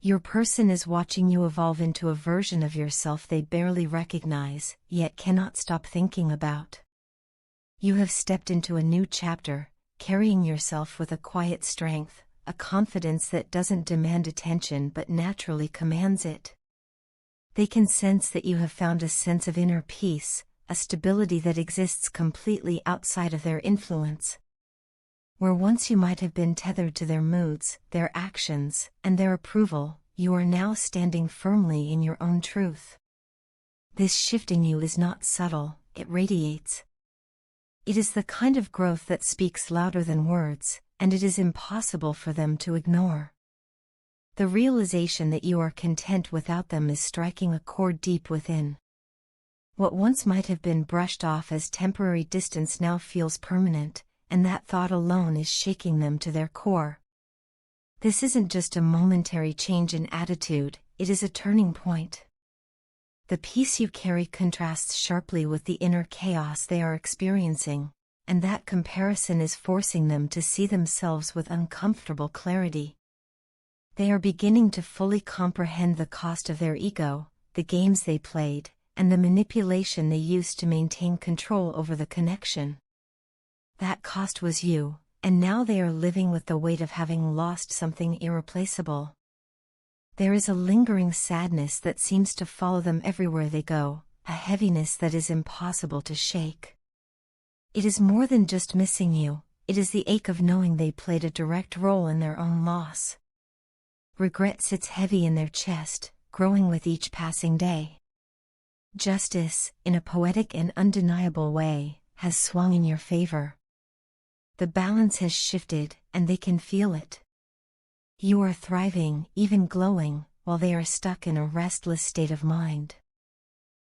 Your person is watching you evolve into a version of yourself they barely recognize, yet cannot stop thinking about. You have stepped into a new chapter, carrying yourself with a quiet strength, a confidence that doesn't demand attention but naturally commands it. They can sense that you have found a sense of inner peace, a stability that exists completely outside of their influence. Where once you might have been tethered to their moods, their actions, and their approval, you are now standing firmly in your own truth. This shift in you is not subtle, it radiates. It is the kind of growth that speaks louder than words, and it is impossible for them to ignore. The realization that you are content without them is striking a chord deep within. What once might have been brushed off as temporary distance now feels permanent, and that thought alone is shaking them to their core. This isn't just a momentary change in attitude, it is a turning point. The peace you carry contrasts sharply with the inner chaos they are experiencing, and that comparison is forcing them to see themselves with uncomfortable clarity. They are beginning to fully comprehend the cost of their ego, the games they played, and the manipulation they used to maintain control over the connection. That cost was you, and now they are living with the weight of having lost something irreplaceable. There is a lingering sadness that seems to follow them everywhere they go, a heaviness that is impossible to shake. It is more than just missing you, it is the ache of knowing they played a direct role in their own loss. Regret sits heavy in their chest, growing with each passing day. Justice, in a poetic and undeniable way, has swung in your favor. The balance has shifted, and they can feel it. You are thriving, even glowing, while they are stuck in a restless state of mind.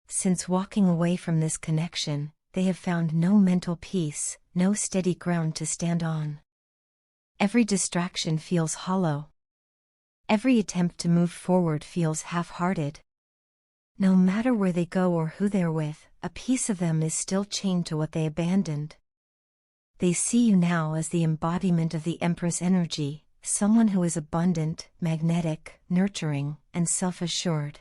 Since walking away from this connection, they have found no mental peace, no steady ground to stand on. Every distraction feels hollow. Every attempt to move forward feels half-hearted. No matter where they go or who they're with, a piece of them is still chained to what they abandoned. They see you now as the embodiment of the Empress energy, someone who is abundant, magnetic, nurturing, and self-assured.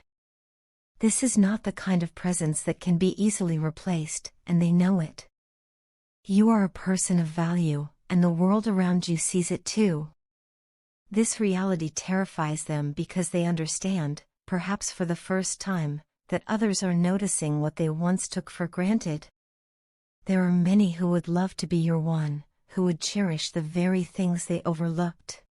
This is not the kind of presence that can be easily replaced, and they know it. You are a person of value, and the world around you sees it too. This reality terrifies them because they understand, perhaps for the first time, that others are noticing what they once took for granted. There are many who would love to be your one, who would cherish the very things they overlooked.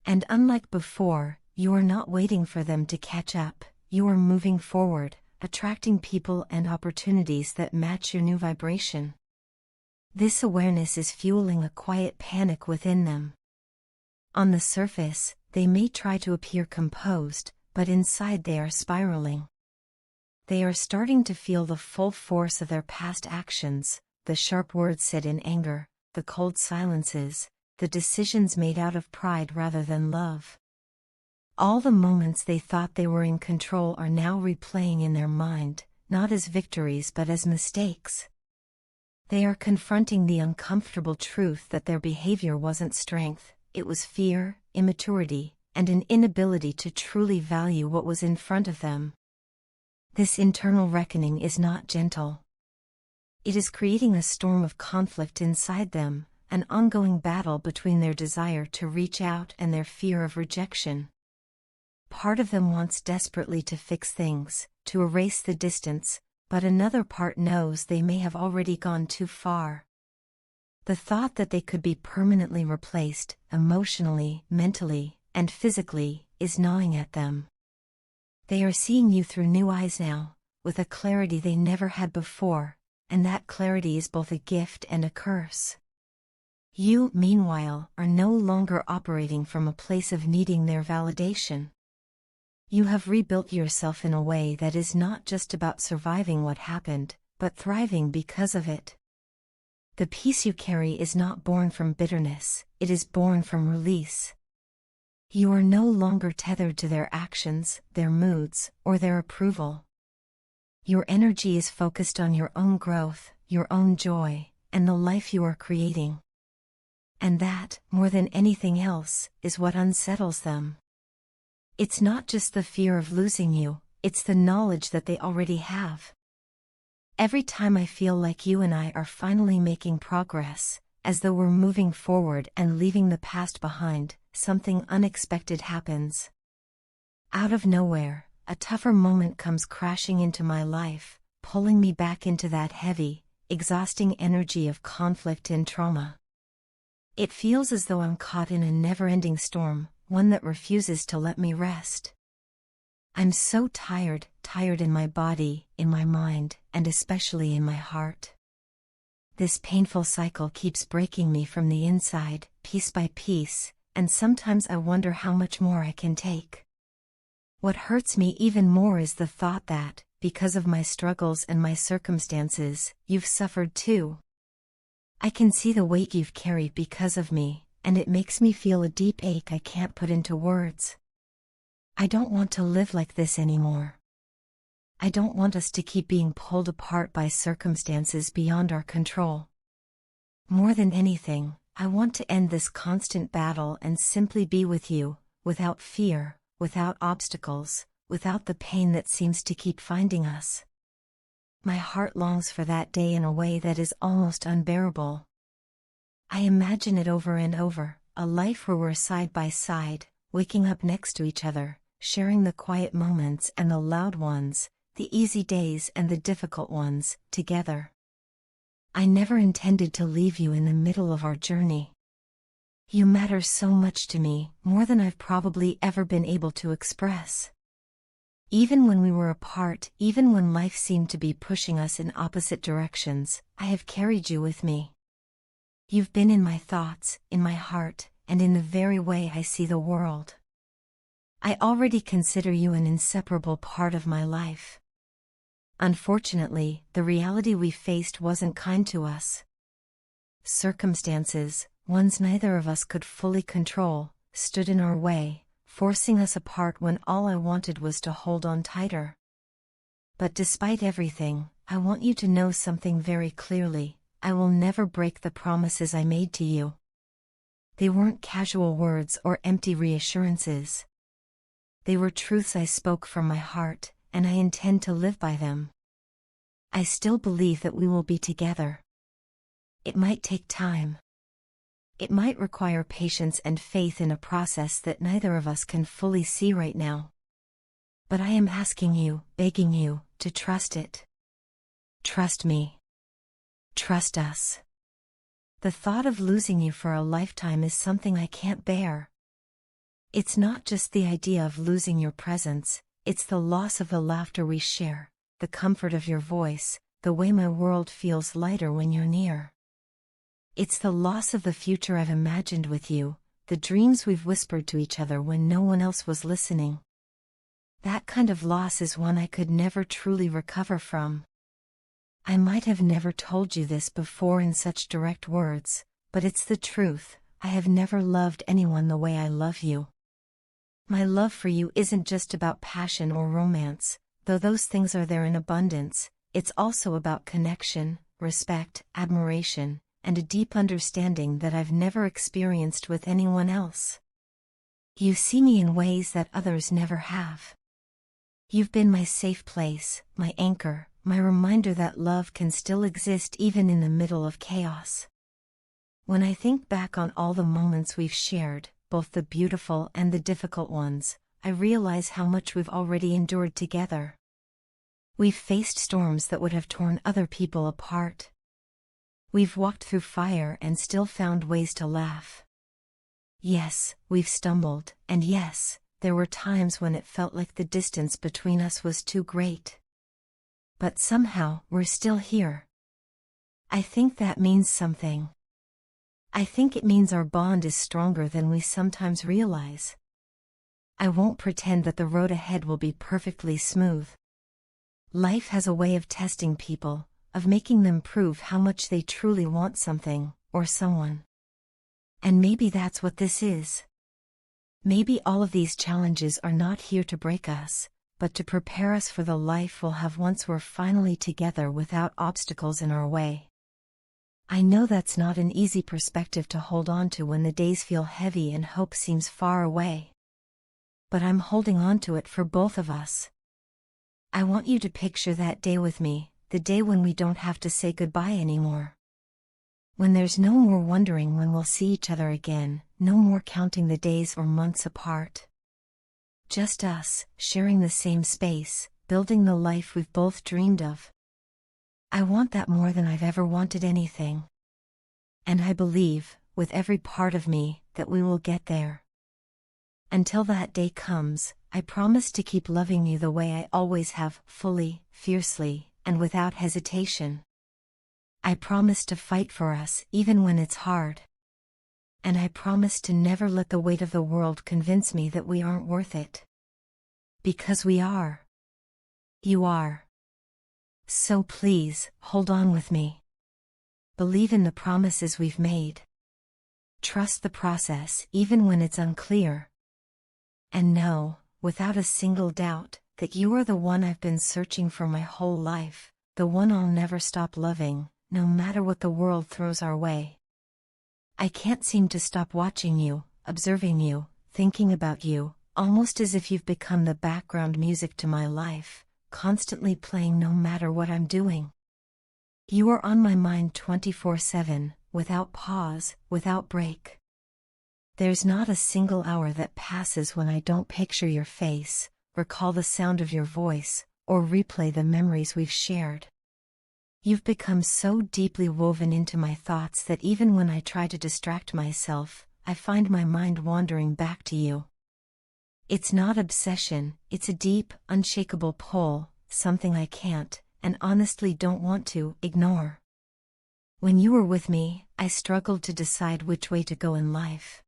And unlike before, you are not waiting for them to catch up, you are moving forward, attracting people and opportunities that match your new vibration. This awareness is fueling a quiet panic within them. On the surface, they may try to appear composed, but inside they are spiraling. They are starting to feel the full force of their past actions, the sharp words said in anger, the cold silences, the decisions made out of pride rather than love. All the moments they thought they were in control are now replaying in their mind, not as victories but as mistakes. They are confronting the uncomfortable truth that their behavior wasn't strength, it was fear, immaturity, and an inability to truly value what was in front of them. This internal reckoning is not gentle. It is creating a storm of conflict inside them, an ongoing battle between their desire to reach out and their fear of rejection. Part of them wants desperately to fix things, to erase the distance, but another part knows they may have already gone too far. The thought that they could be permanently replaced, emotionally, mentally, and physically, is gnawing at them. They are seeing you through new eyes now, with a clarity they never had before, and that clarity is both a gift and a curse. You, meanwhile, are no longer operating from a place of needing their validation. You have rebuilt yourself in a way that is not just about surviving what happened, but thriving because of it. The peace you carry is not born from bitterness, it is born from release. You are no longer tethered to their actions, their moods, or their approval. Your energy is focused on your own growth, your own joy, and the life you are creating. And that, more than anything else, is what unsettles them. It's not just the fear of losing you, it's the knowledge that they already have. Every time I feel like you and I are finally making progress, as though we're moving forward and leaving the past behind, something unexpected happens. Out of nowhere, a tougher moment comes crashing into my life, pulling me back into that heavy, exhausting energy of conflict and trauma. It feels as though I'm caught in a never-ending storm, one that refuses to let me rest. I'm so tired in my body, in my mind, and especially in my heart. This painful cycle keeps breaking me from the inside, piece by piece, and sometimes I wonder how much more I can take. What hurts me even more is the thought that, because of my struggles and my circumstances, you've suffered too. I can see the weight you've carried because of me, and it makes me feel a deep ache I can't put into words. I don't want to live like this anymore. I don't want us to keep being pulled apart by circumstances beyond our control. More than anything, I want to end this constant battle and simply be with you, without fear, without obstacles, without the pain that seems to keep finding us. My heart longs for that day in a way that is almost unbearable. I imagine it over and over, a life where we're side by side, waking up next to each other, sharing the quiet moments and the loud ones, the easy days and the difficult ones, together. I never intended to leave you in the middle of our journey. You matter so much to me, more than I've probably ever been able to express. Even when we were apart, even when life seemed to be pushing us in opposite directions, I have carried you with me. You've been in my thoughts, in my heart, and in the very way I see the world. I already consider you an inseparable part of my life. Unfortunately, the reality we faced wasn't kind to us. Circumstances, ones neither of us could fully control, stood in our way, forcing us apart when all I wanted was to hold on tighter. But despite everything, I want you to know something very clearly: I will never break the promises I made to you. They weren't casual words or empty reassurances. They were truths I spoke from my heart, and I intend to live by them. I still believe that we will be together. It might take time. It might require patience and faith in a process that neither of us can fully see right now. But I am asking you, begging you, to trust it. Trust me. Trust us. The thought of losing you for a lifetime is something I can't bear. It's not just the idea of losing your presence, it's the loss of the laughter we share, the comfort of your voice, the way my world feels lighter when you're near. It's the loss of the future I've imagined with you, the dreams we've whispered to each other when no one else was listening. That kind of loss is one I could never truly recover from. I might have never told you this before in such direct words, but it's the truth. I have never loved anyone the way I love you. My love for you isn't just about passion or romance, though those things are there in abundance. It's also about connection, respect, admiration, and a deep understanding that I've never experienced with anyone else. You see me in ways that others never have. You've been my safe place, my anchor, my reminder that love can still exist even in the middle of chaos. When I think back on all the moments we've shared, both the beautiful and the difficult ones, I realize how much we've already endured together. We've faced storms that would have torn other people apart. We've walked through fire and still found ways to laugh. Yes, we've stumbled, and yes, there were times when it felt like the distance between us was too great. But somehow, we're still here. I think that means something. I think it means our bond is stronger than we sometimes realize. I won't pretend that the road ahead will be perfectly smooth. Life has a way of testing people, of making them prove how much they truly want something, or someone. And maybe that's what this is. Maybe all of these challenges are not here to break us, but to prepare us for the life we'll have once we're finally together without obstacles in our way. I know that's not an easy perspective to hold on to when the days feel heavy and hope seems far away. but I'm holding on to it for both of us. I want you to picture that day with me, the day when we don't have to say goodbye anymore. When there's no more wondering when we'll see each other again, no more counting the days or months apart. Just us, sharing the same space, building the life we've both dreamed of. I want that more than I've ever wanted anything. And I believe, with every part of me, that we will get there. Until that day comes, I promise to keep loving you the way I always have, fully, fiercely, and without hesitation. I promise to fight for us even when it's hard. And I promise to never let the weight of the world convince me that we aren't worth it. Because we are. You are. So please, hold on with me. Believe in the promises we've made. Trust the process even when it's unclear. And know, without a single doubt, that you are the one I've been searching for my whole life, the one I'll never stop loving, no matter what the world throws our way. I can't seem to stop watching you, observing you, thinking about you, almost as if you've become the background music to my life, constantly playing no matter what I'm doing. You are on my mind 24/7, without pause, without break. There's not a single hour that passes when I don't picture your face, recall the sound of your voice, or replay the memories we've shared. You've become so deeply woven into my thoughts that even when I try to distract myself, I find my mind wandering back to you. It's not obsession, it's a deep, unshakable pull, something I can't, and honestly don't want to, ignore. When you were with me, I struggled to decide which way to go in life.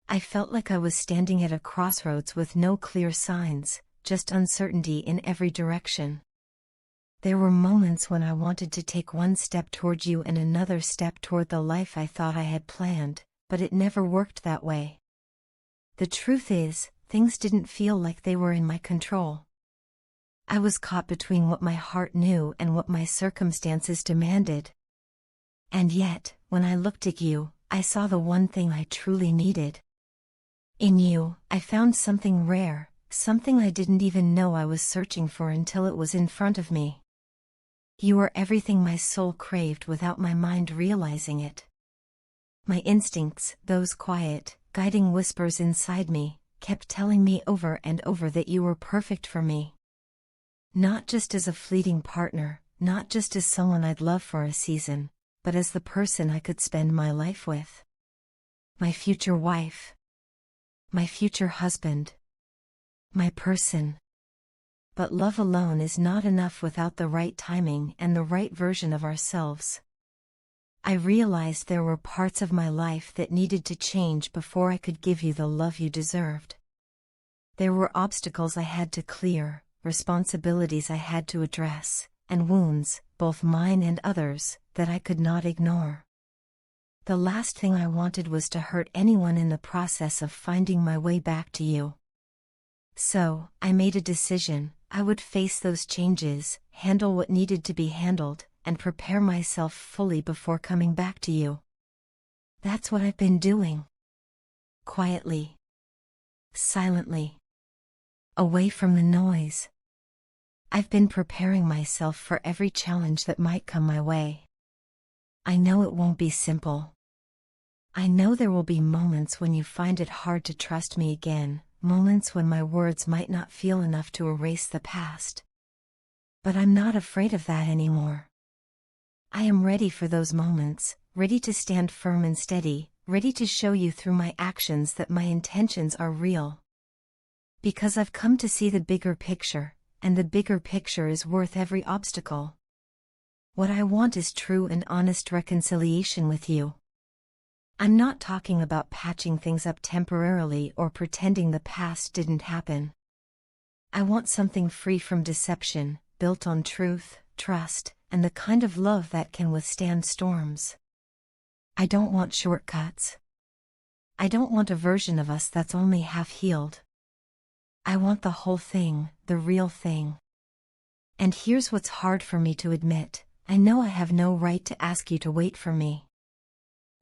I felt like I was standing at a crossroads with no clear signs, just uncertainty in every direction. There were moments when I wanted to take one step toward you and another step toward the life I thought I had planned, but it never worked that way. The truth is, things didn't feel like they were in my control. I was caught between what my heart knew and what my circumstances demanded. And yet, when I looked at you, I saw the one thing I truly needed. In you, I found something rare, something I didn't even know I was searching for until it was in front of me. You are everything my soul craved without my mind realizing it. My instincts, those quiet, guiding whispers inside me, kept telling me over and over that you were perfect for me. Not just as a fleeting partner, not just as someone I'd love for a season, but as the person I could spend my life with. My future wife. My future husband. My person. But love alone is not enough without the right timing and the right version of ourselves. I realized there were parts of my life that needed to change before I could give you the love you deserved. There were obstacles I had to clear, responsibilities I had to address, and wounds, both mine and others, that I could not ignore. The last thing I wanted was to hurt anyone in the process of finding my way back to you. So, I made a decision. I would face those changes, handle what needed to be handled, and prepare myself fully before coming back to you. That's what I've been doing. Quietly. Silently. Away from the noise. I've been preparing myself for every challenge that might come my way. I know it won't be simple. I know there will be moments when you find it hard to trust me again, moments when my words might not feel enough to erase the past. But I'm not afraid of that anymore. I am ready for those moments, ready to stand firm and steady, ready to show you through my actions that my intentions are real. Because I've come to see the bigger picture, and the bigger picture is worth every obstacle. What I want is true and honest reconciliation with you. I'm not talking about patching things up temporarily or pretending the past didn't happen. I want something free from deception, built on truth, trust, and the kind of love that can withstand storms. I don't want shortcuts. I don't want a version of us that's only half healed. I want the whole thing, the real thing. And here's what's hard for me to admit: I know I have no right to ask you to wait for me.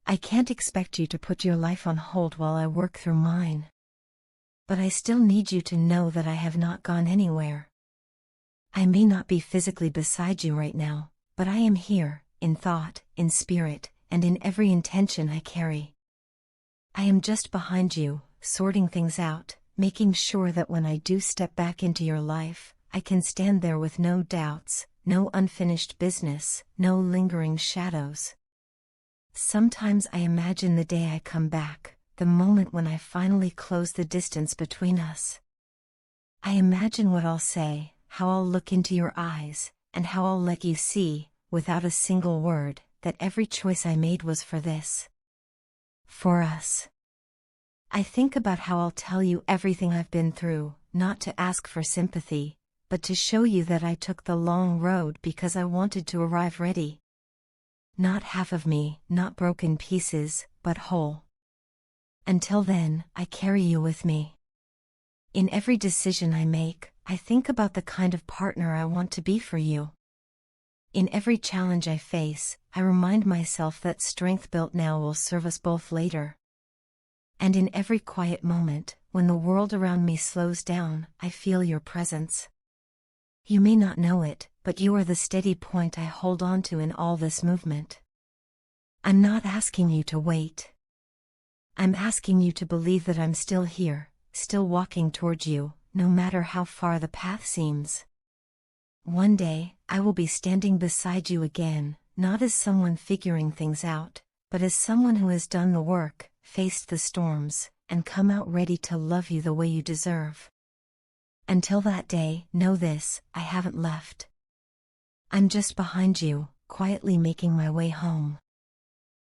I can't expect you to put your life on hold while I work through mine. but I still need you to know that I have not gone anywhere. I may not be physically beside you right now, but I am here, in thought, in spirit, and in every intention I carry. I am just behind you, sorting things out, making sure that when I do step back into your life, I can stand there with no doubts, no unfinished business, no lingering shadows. Sometimes I imagine the day I come back, the moment when I finally close the distance between us. I imagine what I'll say, how I'll look into your eyes, and how I'll let you see, without a single word, that every choice I made was for this. For us. I think about how I'll tell you everything I've been through, not to ask for sympathy, but to show you that I took the long road because I wanted to arrive ready. Not half of me, not broken pieces, but whole. Until then, I carry you with me. In every decision I make, I think about the kind of partner I want to be for you. In every challenge I face, I remind myself that strength built now will serve us both later. And in every quiet moment, when the world around me slows down, I feel your presence. You may not know it, but you are the steady point I hold on to in all this movement. I'm not asking you to wait. I'm asking you to believe that I'm still here, still walking towards you, no matter how far the path seems. One day, I will be standing beside you again, not as someone figuring things out, but as someone who has done the work, faced the storms, and come out ready to love you the way you deserve. Until that day, know this, I haven't left. I'm just behind you, quietly making my way home.